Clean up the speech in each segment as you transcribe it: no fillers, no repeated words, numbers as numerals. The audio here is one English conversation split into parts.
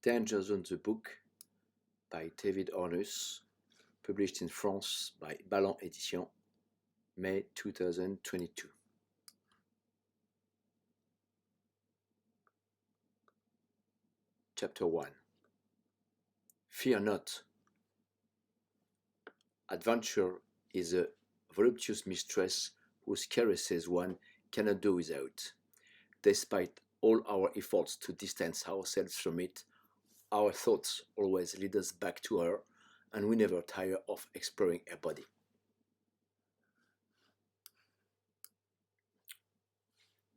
Danger Zone the book by David Ornus, published in France by Ballon Edition, May 2022. Chapter 1. Fear not. Adventure is a voluptuous mistress whose caresses one cannot do without. Despite all our efforts to distance ourselves from it, our thoughts always lead us back to her, and we never tire of exploring her body.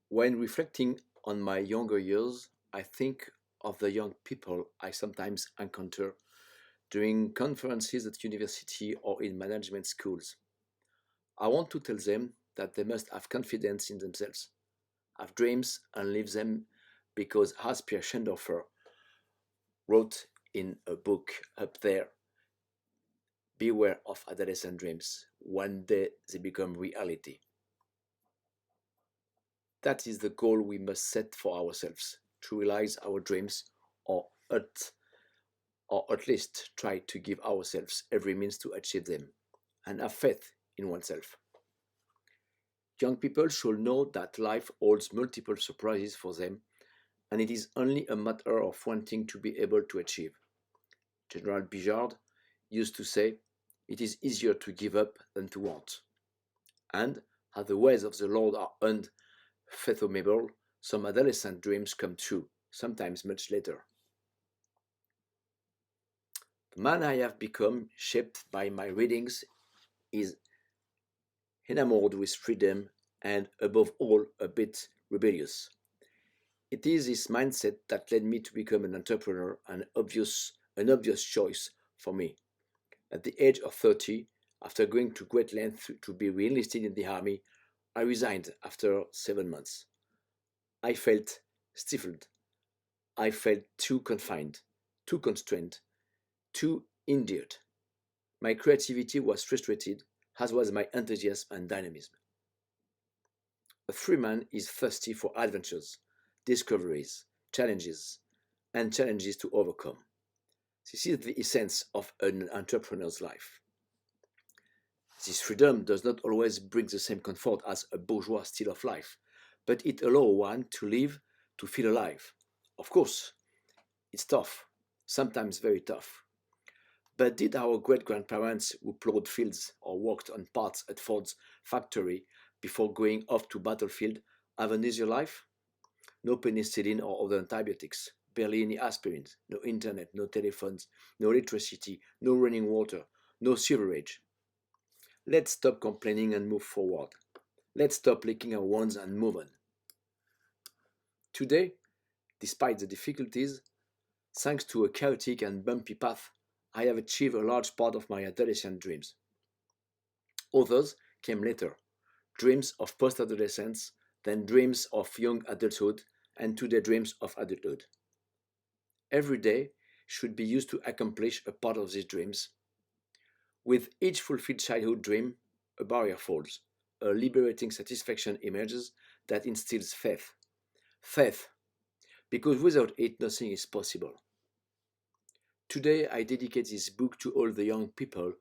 When reflecting on my younger years, I think of the young people I sometimes encounter during conferences at university or in management schools. I want to tell them that they must have confidence in themselves, have dreams, and live them because, as Pierre Schendorfer wrote in a book up there, beware of adolescent dreams. One day they become reality. That is the goal we must set for ourselves, to realize our dreams, or at least try to give ourselves every means to achieve them, and have faith in oneself. Young people should know that life holds multiple surprises for them, and it is only a matter of wanting to be able to achieve. General Bijard used to say, "It is easier to give up than to want." And, as the ways of the Lord are unfathomable, some adolescent dreams come true, sometimes much later. The man I have become, shaped by my readings, is enamored with freedom and, above all, a bit rebellious. It is this mindset that led me to become an entrepreneur, an obvious choice for me. At the age of 30, after going to great lengths to be re-enlisted in the army, I resigned after 7 months. I felt stifled. I felt too confined, too constrained, too hindered. My creativity was frustrated, as was my enthusiasm and dynamism. A free man is thirsty for adventures, discoveries, challenges, and challenges to overcome. This is the essence of an entrepreneur's life. This freedom does not always bring the same comfort as a bourgeois style of life, but it allows one to live, to feel alive. Of course, it's tough, sometimes very tough. But did our great-grandparents who plowed fields or worked on parts at Ford's factory before going off to battlefield have an easier life? No penicillin or other antibiotics, barely any aspirin, no internet, no telephones, no electricity, no running water, no sewerage. Let's stop complaining and move forward. Let's stop licking our wounds and move on. Today, despite the difficulties, thanks to a chaotic and bumpy path, I have achieved a large part of my adolescent dreams. Others came later, dreams of post-adolescence, then dreams of young adulthood, and today dreams of adulthood. Every day should be used to accomplish a part of these dreams. With each fulfilled childhood dream, a barrier falls, a liberating satisfaction emerges that instills faith. Faith, because without it nothing is possible. Today I dedicate this book to all the young people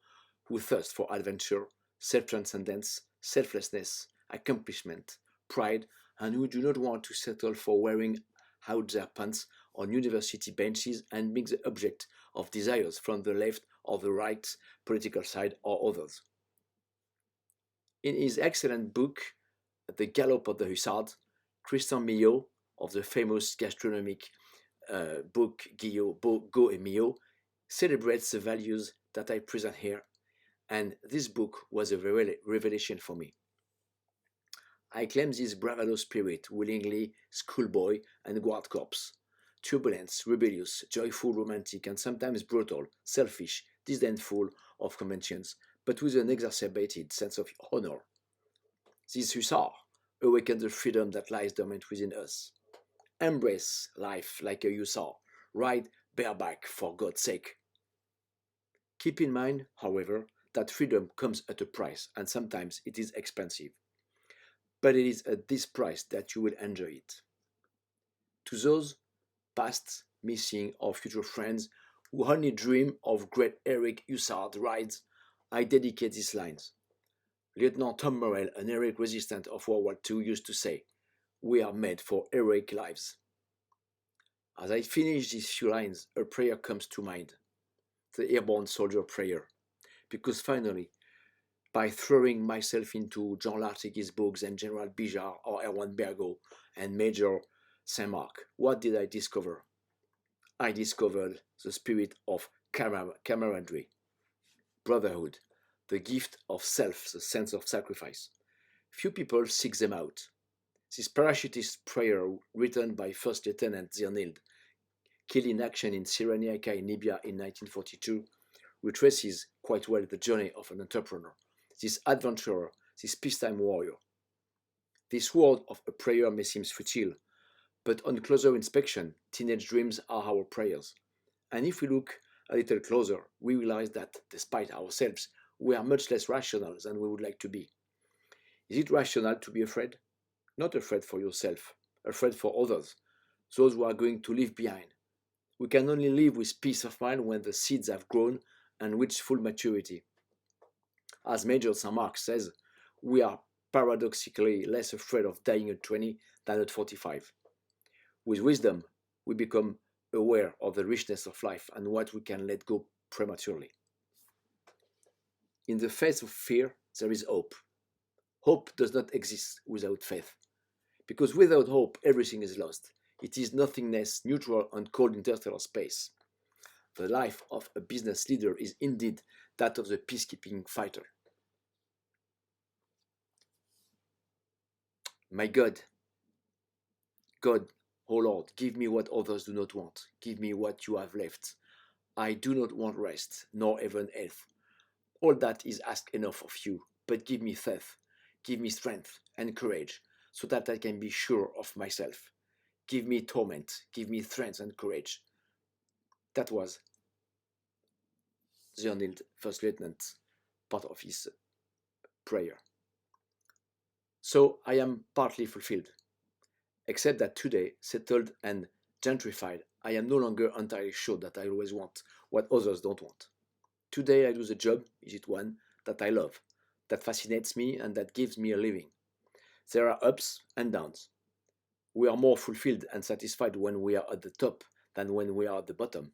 who thirst for adventure, self-transcendence, selflessness, accomplishment, pride, and who do not want to settle for wearing out their pants on university benches and being the object of desires from the left or the right political side or others. In his excellent book, The Gallop of the Hussard, Christian Millot, of the famous gastronomic book Go et Millot, celebrates the values that I present here, and this book was a revelation for me. I claim this bravado spirit willingly, schoolboy and guard corps, turbulent, rebellious, joyful, romantic, and sometimes brutal, selfish, disdainful of conventions, but with an exacerbated sense of honor. This hussar awakens the freedom that lies dormant within us. Embrace life like a hussar, ride bareback for God's sake. Keep in mind, however, that freedom comes at a price, and sometimes it is expensive. But it is at this price that you will enjoy it. To those past missing our future friends who only dream of great Eric Hussard rides, I dedicate these lines. Lieutenant Tom Morrell, an heroic resistant of World War II, used to say, "We are made for heroic lives." As I finish these few lines, a prayer comes to mind, the airborne soldier prayer, because finally, by throwing myself into Jean Lartigue's books and General Bijard or Erwan Bergo and Major Saint-Marc, what did I discover? I discovered the spirit of camaraderie, brotherhood, the gift of self, the sense of sacrifice. Few people seek them out. This parachutist prayer, written by First Lieutenant Zirnild, killed in action in Cyrenaica in Libya in 1942, retraces quite well the journey of an entrepreneur, this adventurer, this peacetime warrior. This word of a prayer may seem futile, but on closer inspection, teenage dreams are our prayers. And if we look a little closer, we realize that, despite ourselves, we are much less rational than we would like to be. Is it rational to be afraid? Not afraid for yourself, afraid for others, those who are going to leave behind. We can only live with peace of mind when the seeds have grown and reached full maturity. As Major Saint-Marc says, we are paradoxically less afraid of dying at 20 than at 45. With wisdom, we become aware of the richness of life and what we can let go prematurely. In the face of fear, there is hope. Hope does not exist without faith, because without hope, everything is lost. It is nothingness, neutral and cold interstellar space. The life of a business leader is indeed that of the peacekeeping fighter. My God, O Lord, give me what others do not want. Give me what you have left. I do not want rest, nor even health. All that is asked enough of you, but give me faith, give me strength and courage, so that I can be sure of myself. Give me torment, give me strength and courage. That was Zionil, First Lieutenant, part of his prayer. So I am partly fulfilled, except that today, settled and gentrified, I am no longer entirely sure that I always want what others don't want. Today I do the job, is it one, that I love, that fascinates me and that gives me a living. There are ups and downs. We are more fulfilled and satisfied when we are at the top than when we are at the bottom.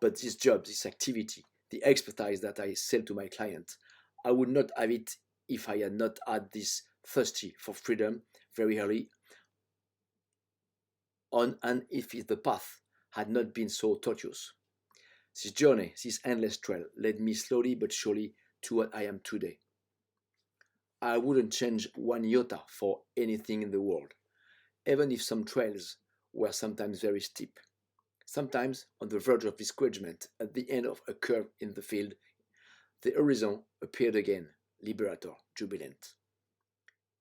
But this job, this activity, the expertise that I sell to my client, I would not have it if I had not had this thirsty for freedom very early on, and if the path had not been so tortuous. This journey, this endless trail, led me slowly but surely to what I am today. I wouldn't change one iota for anything in the world, even if some trails were sometimes very steep. Sometimes, on the verge of discouragement, at the end of a curve in the field, the horizon appeared again, liberator, jubilant.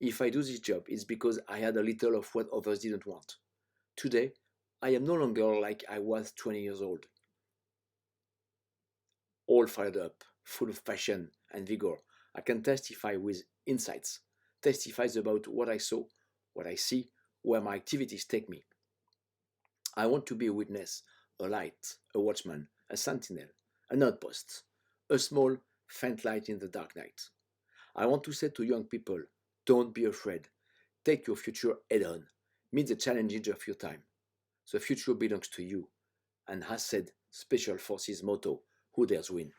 If I do this job, it's because I had a little of what others didn't want. Today, I am no longer like I was 20 years old, all fired up, full of passion and vigor. I can testify with insights, testifies about what I saw, what I see, where my activities take me. I want to be a witness, a light, a watchman, a sentinel, an outpost, a small, faint light in the dark night. I want to say to young people, don't be afraid. Take your future head on. Meet the challenges of your time. The future belongs to you. And has said Special Forces motto, who dares win?